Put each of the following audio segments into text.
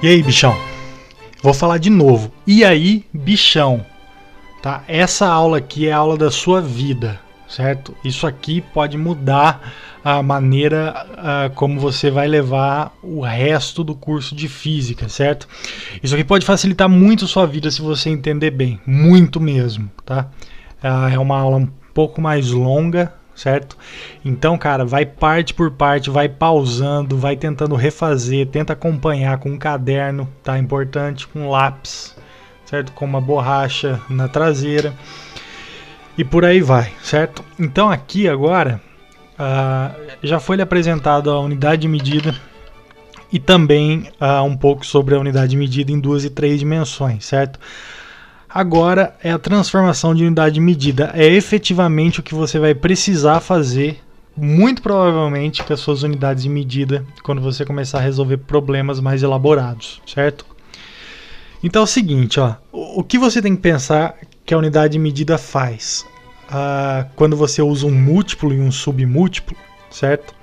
E aí, bichão? Vou falar de novo. E aí, bichão? Tá? Essa aula aqui é a aula da sua vida, certo? Isso aqui pode mudar a maneira como você vai levar o resto do curso de física, certo? Isso aqui pode facilitar muito a sua vida se você entender bem, muito mesmo, tá? É uma aula um pouco mais longa, certo? Então, cara, vai parte por parte, vai pausando, vai tentando refazer, tenta acompanhar com um caderno, tá? Importante, com lápis, certo? Com uma borracha na traseira e por aí vai, certo? Então aqui agora já foi lhe apresentado a unidade de medida e também um pouco sobre a unidade de medida em 2 e 3 dimensões, certo? Agora é a transformação de unidade de medida, é efetivamente o que você vai precisar fazer, muito provavelmente com as suas unidades de medida, quando você começar a resolver problemas mais elaborados, certo? Então é o seguinte, ó, o que você tem que pensar que a unidade de medida faz quando você usa um múltiplo e um submúltiplo, certo?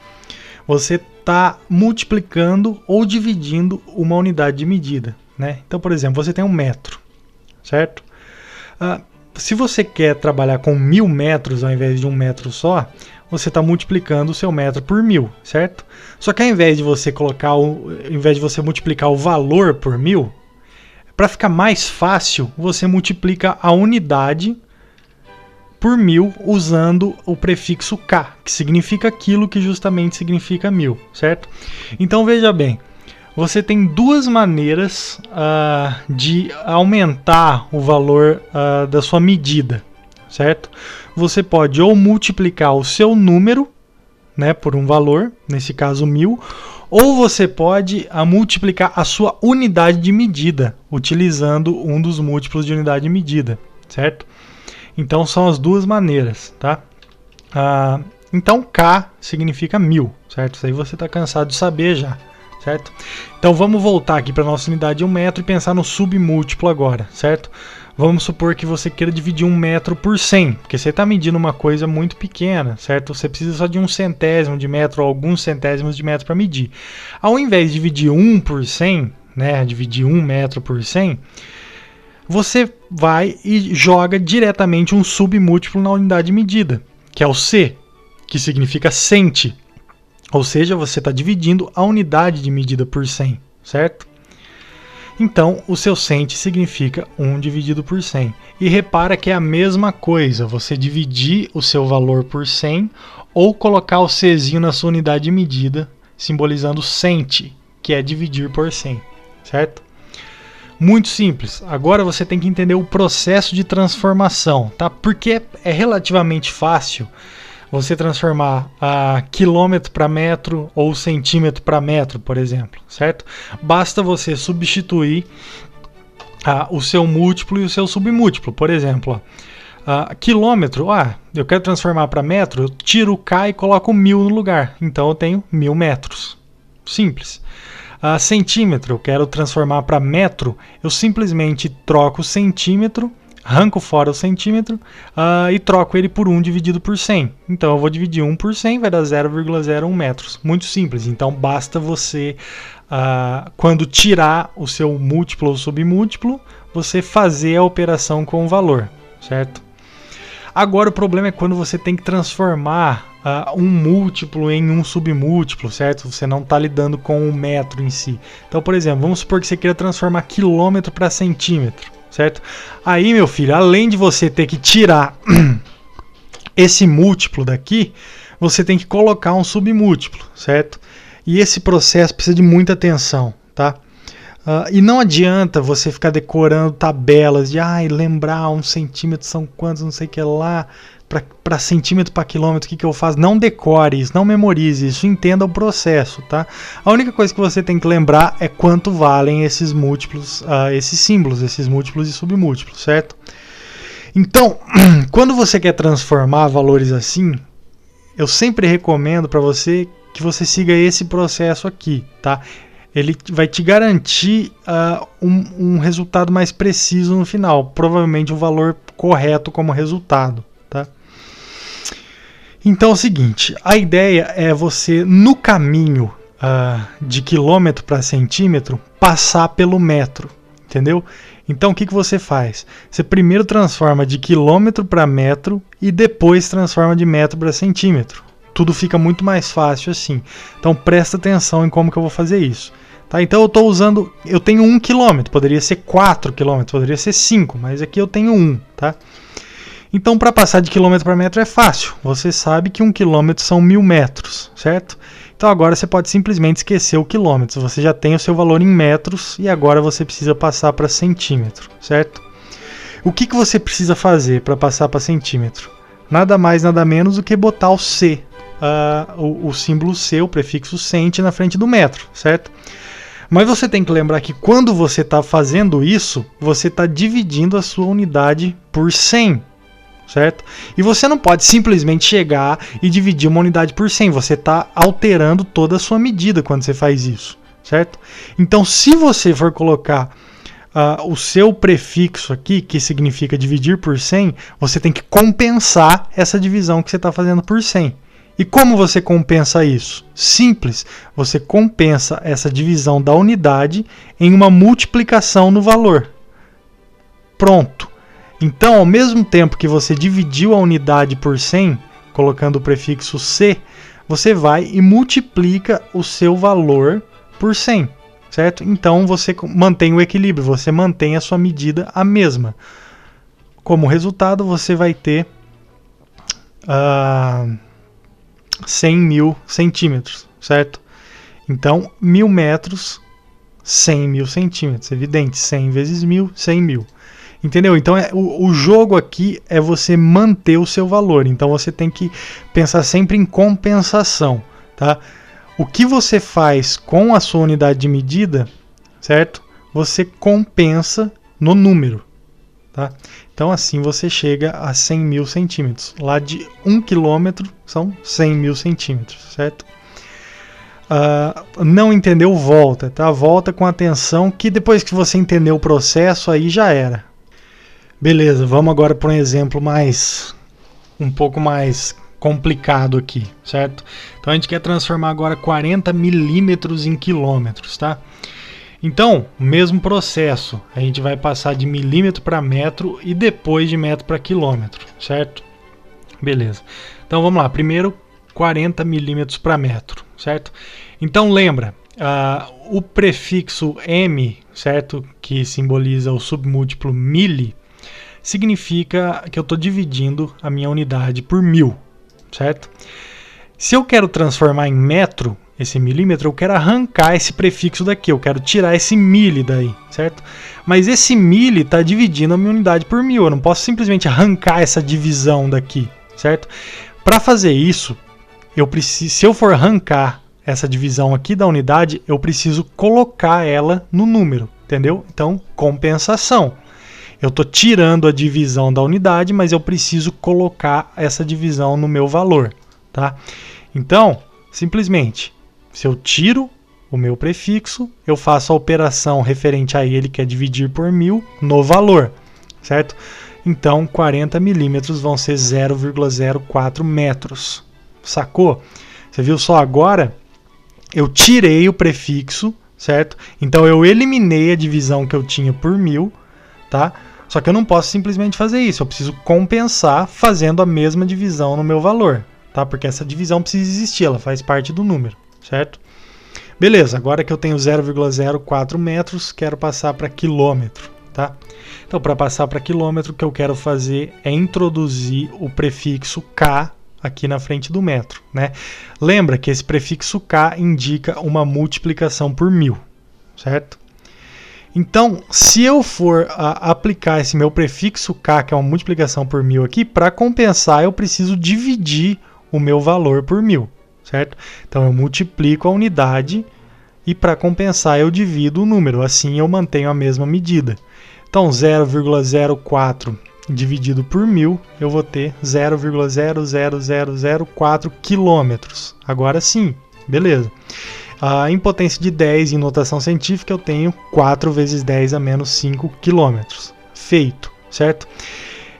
Você está multiplicando ou dividindo uma unidade de medida, né? Então, por exemplo, você tem 1 metro, certo? Se você quer trabalhar com 1000 metros ao invés de 1 metro só, você está multiplicando o seu metro por 1000, certo? Só que ao invés de você multiplicar o valor por 1000, para ficar mais fácil, você multiplica a unidade por 1000 usando o prefixo K, que significa aquilo que justamente significa 1000, certo? Então veja bem, você tem 2 maneiras de aumentar o valor da sua medida, certo? Você pode ou multiplicar o seu número, né, por um valor, nesse caso 1000, ou você pode multiplicar a sua unidade de medida, utilizando um dos múltiplos de unidade de medida, certo? Então são as 2 maneiras, tá? Então K significa 1000, certo? Isso aí você está cansado de saber já, certo? Então vamos voltar aqui para a nossa unidade de 1 metro e pensar no submúltiplo agora, certo? Vamos supor que você queira dividir 1 metro por 100, porque você está medindo uma coisa muito pequena, certo? Você precisa só de 1 centésimo de metro ou alguns centésimos de metro para medir. Ao invés de dividir 1 por 100, né, dividir 1 metro por 100, você vai e joga diretamente um submúltiplo na unidade de medida, que é o C, que significa centi. Ou seja, você está dividindo a unidade de medida por 100, certo? Então, o seu centi significa 1 dividido por 100. E repara que é a mesma coisa, você dividir o seu valor por 100 ou colocar o Czinho na sua unidade de medida, simbolizando centi, que é dividir por 100, certo? Muito simples. Agora você tem que entender o processo de transformação, tá? Porque é relativamente fácil você transformar quilômetro para metro ou centímetro para metro, por exemplo, certo? Basta você substituir o seu múltiplo e o seu submúltiplo. Por exemplo, quilômetro, eu quero transformar para metro, eu tiro o K e coloco 1000 no lugar. Então eu tenho 1000 metros. Simples. Centímetro, eu quero transformar para metro, eu simplesmente troco o centímetro, arranco fora o centímetro e troco ele por 1 dividido por 100. Então eu vou dividir 1 por 100, vai dar 0,01 metros. Muito simples. Então basta você, quando tirar o seu múltiplo ou submúltiplo, você fazer a operação com o valor, certo? Agora o problema é quando você tem que transformar um múltiplo em um submúltiplo, certo? Você não está lidando com o metro em si. Então, por exemplo, vamos supor que você queira transformar quilômetro para centímetro, certo? Aí, meu filho, além de você ter que tirar esse múltiplo daqui, você tem que colocar um submúltiplo, certo? E esse processo precisa de muita atenção, tá? E não adianta você ficar decorando tabelas de lembrar 1 centímetro são quantos, não sei o que lá, para centímetro para quilômetro, o que eu faço? Não decore isso, não memorize isso, entenda o processo, tá? A única coisa que você tem que lembrar é quanto valem esses múltiplos, esses símbolos, esses múltiplos e submúltiplos, certo? Então, quando você quer transformar valores assim, eu sempre recomendo para você que você siga esse processo aqui, tá? Ele vai te garantir um resultado mais preciso no final, provavelmente um valor correto como resultado, tá? Então é o seguinte, a ideia é você, no caminho de quilômetro para centímetro, passar pelo metro, entendeu? Então o que você faz? Você primeiro transforma de quilômetro para metro e depois transforma de metro para centímetro. Tudo fica muito mais fácil assim. Então presta atenção em como que eu vou fazer isso. Tá? Então eu tenho 1 km, poderia ser 4 km, poderia ser 5, mas aqui eu tenho 1, tá? Então para passar de quilômetro para metro é fácil. Você sabe que 1 km são 1000 metros, certo? Então agora você pode simplesmente esquecer o quilômetro. Você já tem o seu valor em metros e agora você precisa passar para centímetro, certo? O que você precisa fazer para passar para centímetro? Nada mais, nada menos do que botar o C, o símbolo C, o prefixo cent na frente do metro, certo? Mas você tem que lembrar que quando você está fazendo isso, você está dividindo a sua unidade por 100, certo? E você não pode simplesmente chegar e dividir uma unidade por 100, você está alterando toda a sua medida quando você faz isso, certo? Então, se você for colocar o seu prefixo aqui, que significa dividir por 100, você tem que compensar essa divisão que você está fazendo por 100. E como você compensa isso? Simples, você compensa essa divisão da unidade em uma multiplicação no valor. Pronto. Então, ao mesmo tempo que você dividiu a unidade por 100, colocando o prefixo C, você vai e multiplica o seu valor por 100, certo? Então, você mantém o equilíbrio, você mantém a sua medida a mesma. Como resultado, você vai ter 100.000 centímetros, certo? Então, 1000 metros, 100.000 centímetros. Evidente, 100 vezes 1000, 100.000. Entendeu? Então o jogo aqui é você manter o seu valor. Então você tem que pensar sempre em compensação, tá? O que você faz com a sua unidade de medida, certo? Você compensa no número, tá? Então assim você chega a 100.000 centímetros. Lá de 1 quilômetro são 100.000 centímetros, certo? Não entendeu, volta, tá? Volta com atenção que depois que você entendeu o processo, aí já era. Beleza, vamos agora para um exemplo um pouco mais complicado aqui, certo? Então a gente quer transformar agora 40 milímetros em quilômetros, tá? Então, mesmo processo, a gente vai passar de milímetro para metro e depois de metro para quilômetro, certo? Beleza. Então vamos lá, primeiro 40 milímetros para metro, certo? Então lembra, o prefixo M, certo? Que simboliza o submúltiplo mili, significa que eu estou dividindo a minha unidade por 1000, certo? Se eu quero transformar em metro, esse milímetro, eu quero arrancar esse prefixo daqui, eu quero tirar esse mili daí, certo? Mas esse mili está dividindo a minha unidade por 1000, eu não posso simplesmente arrancar essa divisão daqui, certo? Para fazer isso, se eu for arrancar essa divisão aqui da unidade, eu preciso colocar ela no número, entendeu? Então, compensação. Eu estou tirando a divisão da unidade, mas eu preciso colocar essa divisão no meu valor, tá? Então, simplesmente, se eu tiro o meu prefixo, eu faço a operação referente a ele, que é dividir por 1000, no valor, certo? Então, 40 milímetros vão ser 0,04 metros, sacou? Você viu só agora? Eu tirei o prefixo, certo? Então, eu eliminei a divisão que eu tinha por 1000, tá? Só que eu não posso simplesmente fazer isso, eu preciso compensar fazendo a mesma divisão no meu valor, tá? Porque essa divisão precisa existir, ela faz parte do número, certo? Beleza, agora que eu tenho 0,04 metros, quero passar para quilômetro, tá? Então, para passar para quilômetro, o que eu quero fazer é introduzir o prefixo K aqui na frente do metro, né? Lembra que esse prefixo K indica uma multiplicação por 1000, certo? Então, se eu for aplicar esse meu prefixo K, que é uma multiplicação por 1000 aqui, para compensar eu preciso dividir o meu valor por 1000, certo? Então eu multiplico a unidade e para compensar eu divido o número, assim eu mantenho a mesma medida. Então 0,04 dividido por 1000, eu vou ter 0,00004 quilômetros. Agora sim, beleza. Em potência de 10 em notação científica eu tenho 4 vezes 10 a menos 5 quilômetros. Feito, certo?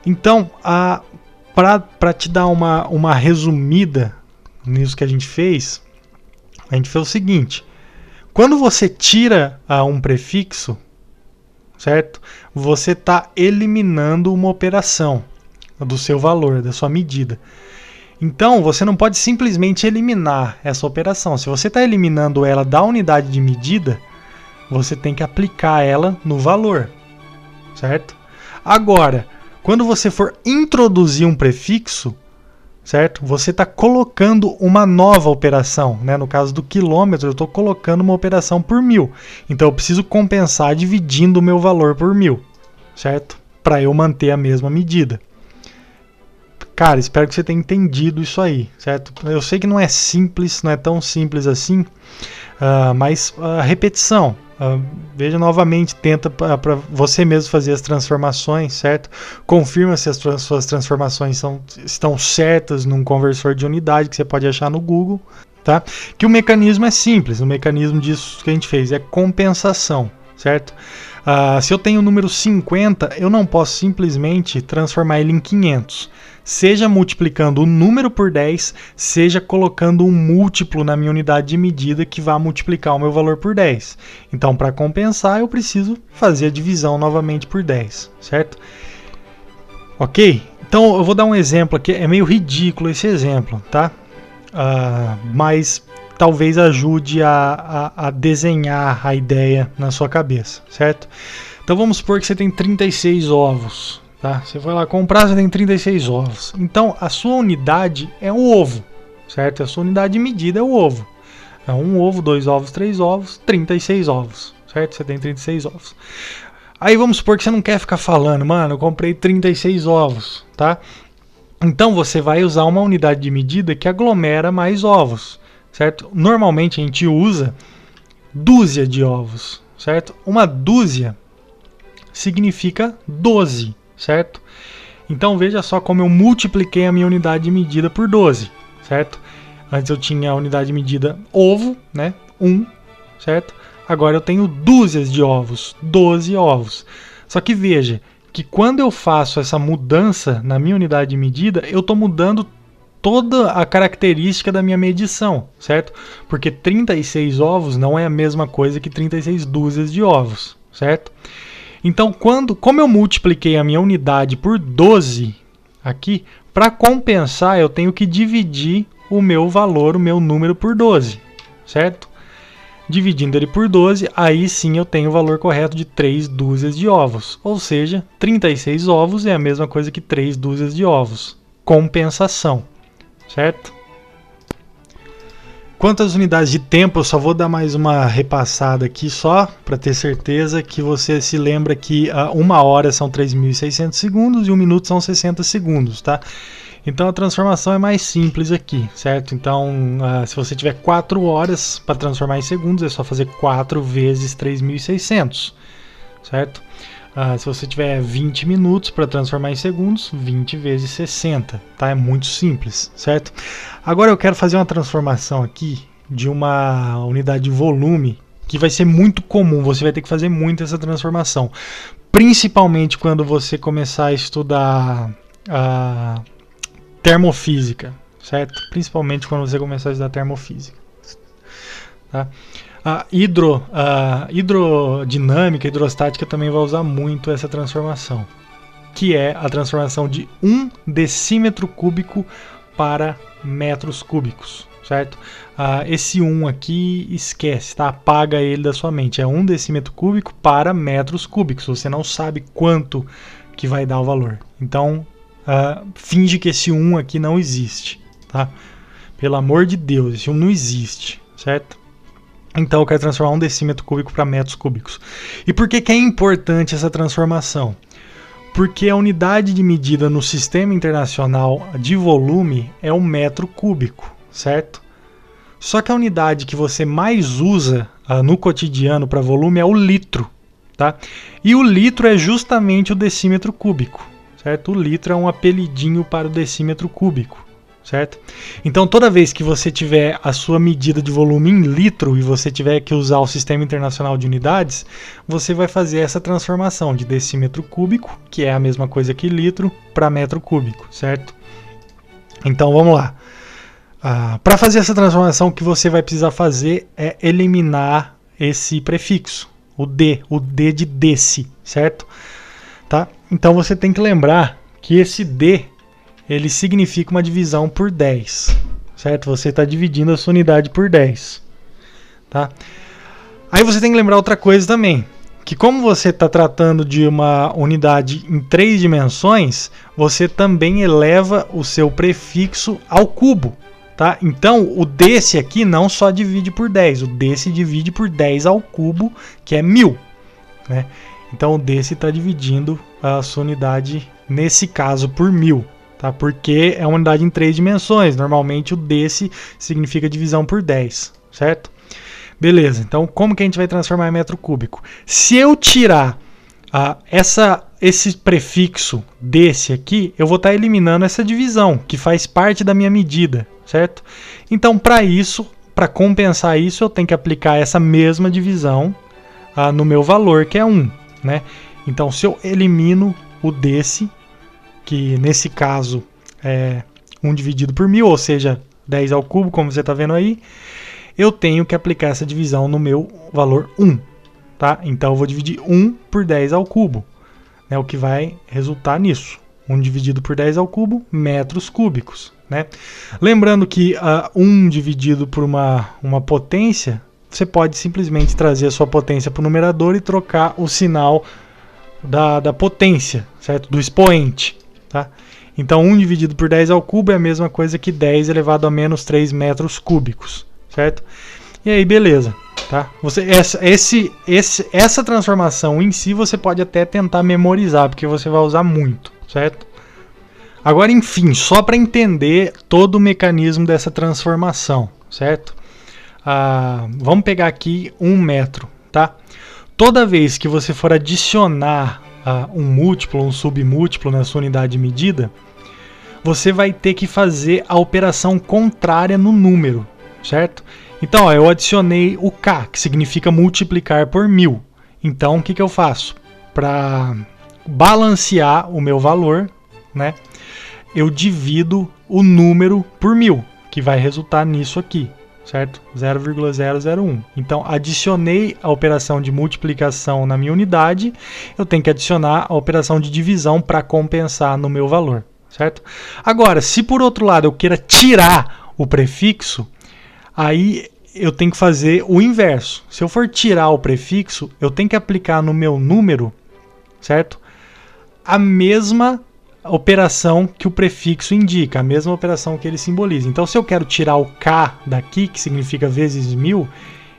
Então, para te dar uma resumida nisso que a gente fez o seguinte. Quando você tira um prefixo, certo? Você está eliminando uma operação do seu valor, da sua medida. Então, você não pode simplesmente eliminar essa operação. Se você está eliminando ela da unidade de medida, você tem que aplicar ela no valor, certo? Agora, quando você for introduzir um prefixo, certo? Você está colocando uma nova operação, né? No caso do quilômetro, eu estou colocando uma operação por 1000. Então, eu preciso compensar dividindo o meu valor por 1000, certo? Para eu manter a mesma medida. Cara, espero que você tenha entendido isso aí, certo? Eu sei que não é simples, não é tão simples assim, mas repetição. Veja novamente, tenta para você mesmo fazer as transformações, certo? Confirma se as suas transformações estão certas num conversor de unidade que você pode achar no Google, tá? Que o mecanismo é simples, o mecanismo disso que a gente fez é compensação, certo? Se eu tenho o número 50, eu não posso simplesmente transformar ele em 500. Seja multiplicando o número por 10, seja colocando um múltiplo na minha unidade de medida que vai multiplicar o meu valor por 10. Então, para compensar, eu preciso fazer a divisão novamente por 10, certo? Ok? Então, eu vou dar um exemplo aqui. É meio ridículo esse exemplo, tá? Mas talvez ajude a desenhar a ideia na sua cabeça, certo? Então, vamos supor que você tem 36 ovos. Tá? Você foi lá comprar, você tem 36 ovos. Então, a sua unidade é o ovo, certo? A sua unidade de medida é o ovo. É 1 ovo, 2 ovos, 3 ovos, 36 ovos, certo? Você tem 36 ovos. Aí vamos supor que você não quer ficar falando, mano, eu comprei 36 ovos, tá? Então, você vai usar uma unidade de medida que aglomera mais ovos, certo? Normalmente, a gente usa dúzia de ovos, certo? Uma dúzia significa 12. Certo? Então veja só como eu multipliquei a minha unidade de medida por 12, certo? Antes eu tinha a unidade de medida ovo, né? 1, certo? Agora eu tenho dúzias de ovos, 12 ovos. Só que veja que quando eu faço essa mudança na minha unidade de medida, eu estou mudando toda a característica da minha medição, certo? Porque 36 ovos não é a mesma coisa que 36 dúzias de ovos, certo? Então, como eu multipliquei a minha unidade por 12 aqui, para compensar eu tenho que dividir o meu valor, o meu número por 12, certo? Dividindo ele por 12, aí sim eu tenho o valor correto de 3 dúzias de ovos. Ou seja, 36 ovos é a mesma coisa que 3 dúzias de ovos. Compensação, certo? Quanto às unidades de tempo, eu só vou dar mais uma repassada aqui só para ter certeza que você se lembra que 1 hora são 3.600 segundos e 1 minuto são 60 segundos, tá? Então a transformação é mais simples aqui, certo? Então se você tiver 4 horas para transformar em segundos, é só fazer 4 vezes 3.600, certo? Se você tiver 20 minutos para transformar em segundos, 20 vezes 60, tá? É muito simples, certo? Agora eu quero fazer uma transformação aqui de uma unidade de volume que vai ser muito comum, você vai ter que fazer muito essa transformação. Principalmente quando você começar a estudar termofísica, certo? Principalmente quando você começar a estudar termofísica, tá? A hidrodinâmica, hidrostática também vai usar muito essa transformação, que é a transformação de 1 decímetro cúbico para metros cúbicos, certo? Esse 1 aqui esquece, tá? Apaga ele da sua mente, é 1 decímetro cúbico para metros cúbicos, você não sabe quanto que vai dar o valor, então finge que esse 1 aqui não existe, tá? Pelo amor de Deus, esse 1 não existe, certo? Então eu quero transformar 1 decímetro cúbico para metros cúbicos. E por que é importante essa transformação? Porque a unidade de medida no Sistema Internacional de volume é o metro cúbico, certo? Só que a unidade que você mais usa no cotidiano para volume é o litro, tá? E o litro é justamente o decímetro cúbico, certo? O litro é um apelidinho para o decímetro cúbico, certo? Então toda vez que você tiver a sua medida de volume em litro e você tiver que usar o Sistema Internacional de Unidades, você vai fazer essa transformação de decímetro cúbico, que é a mesma coisa que litro, para metro cúbico, certo? Então vamos lá. Para fazer essa transformação, o que você vai precisar fazer é eliminar esse prefixo, o D de desse, certo? Tá? Então você tem que lembrar que esse D, ele significa uma divisão por 10, certo? Você está dividindo a sua unidade por 10, tá? Aí você tem que lembrar outra coisa também, que como você está tratando de uma unidade em 3 dimensões, você também eleva o seu prefixo ao cubo, tá? Então o desse aqui não só divide por 10, o desse divide por 10 ao cubo, que é 1000, né? Então o desse está dividindo a sua unidade, nesse caso, por 1000, tá? Porque é uma unidade em 3 dimensões, normalmente o desse significa divisão por 10, certo? Beleza, então como que a gente vai transformar em metro cúbico? Se eu tirar esse prefixo desse aqui, eu vou estar eliminando essa divisão, que faz parte da minha medida, certo? Então, para isso, para compensar isso, eu tenho que aplicar essa mesma divisão no meu valor, que é 1, né? Então, se eu elimino o desse, que nesse caso é 1 dividido por 1000, ou seja, 10 ao cubo, como você está vendo aí, eu tenho que aplicar essa divisão no meu valor 1, tá? Então eu vou dividir 1 por 10 ao cubo, né? O que vai resultar nisso. 1 dividido por 10 ao cubo, metros cúbicos, né? Lembrando que 1 dividido por uma potência, você pode simplesmente trazer a sua potência para o numerador e trocar o sinal da potência, certo? Do expoente, tá? Então 1 dividido por 10 ao cubo é a mesma coisa que 10 elevado a menos 3 metros cúbicos, certo? E aí, beleza, tá? Essa transformação em si você pode até tentar memorizar, porque você vai usar muito, certo? Agora, enfim, só para entender todo o mecanismo dessa transformação, certo? Vamos pegar aqui 1 metro, tá? Toda vez que você for adicionar um múltiplo, um submúltiplo na sua unidade de medida, você vai ter que fazer a operação contrária no número, certo? Então, ó, eu adicionei o K, que significa multiplicar por 1000. Então, o que eu faço? Para balancear o meu valor, né, eu divido o número por 1000, que vai resultar nisso aqui, certo? 0,001. Então, adicionei a operação de multiplicação na minha unidade, eu tenho que adicionar a operação de divisão para compensar no meu valor, certo? Agora, se por outro lado eu queira tirar o prefixo, aí eu tenho que fazer o inverso. Se eu for tirar o prefixo, eu tenho que aplicar no meu número, certo? A mesma operação que o prefixo indica, a mesma operação que ele simboliza. Então, se eu quero tirar o K daqui, que significa vezes 1000,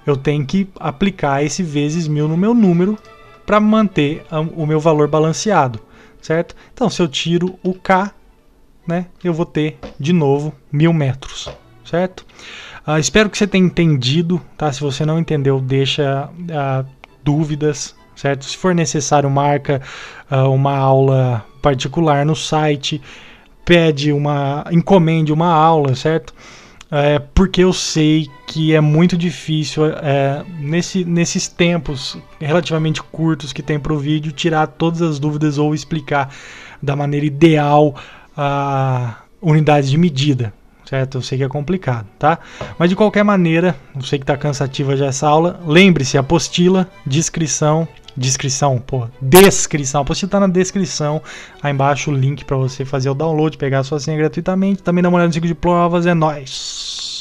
eu tenho que aplicar esse vezes 1000 no meu número para manter o meu valor balanceado, certo? Então, se eu tiro o K, né, eu vou ter de novo 1000 metros, certo? Espero que você tenha entendido, tá? Se você não entendeu, deixa dúvidas, certo? Se for necessário, marca uma aula particular no site, encomende uma aula, certo? Porque eu sei que é muito difícil, nesses tempos relativamente curtos que tem para o vídeo, tirar todas as dúvidas ou explicar da maneira ideal a unidades de medida, certo? Eu sei que é complicado, tá? Mas de qualquer maneira, eu sei que está cansativa já essa aula. Lembre-se, apostila, descrição, a apostila está na descrição, aí embaixo o link para você fazer o download, pegar a sua senha gratuitamente. Também dá uma olhada no ciclo de provas, é nóis!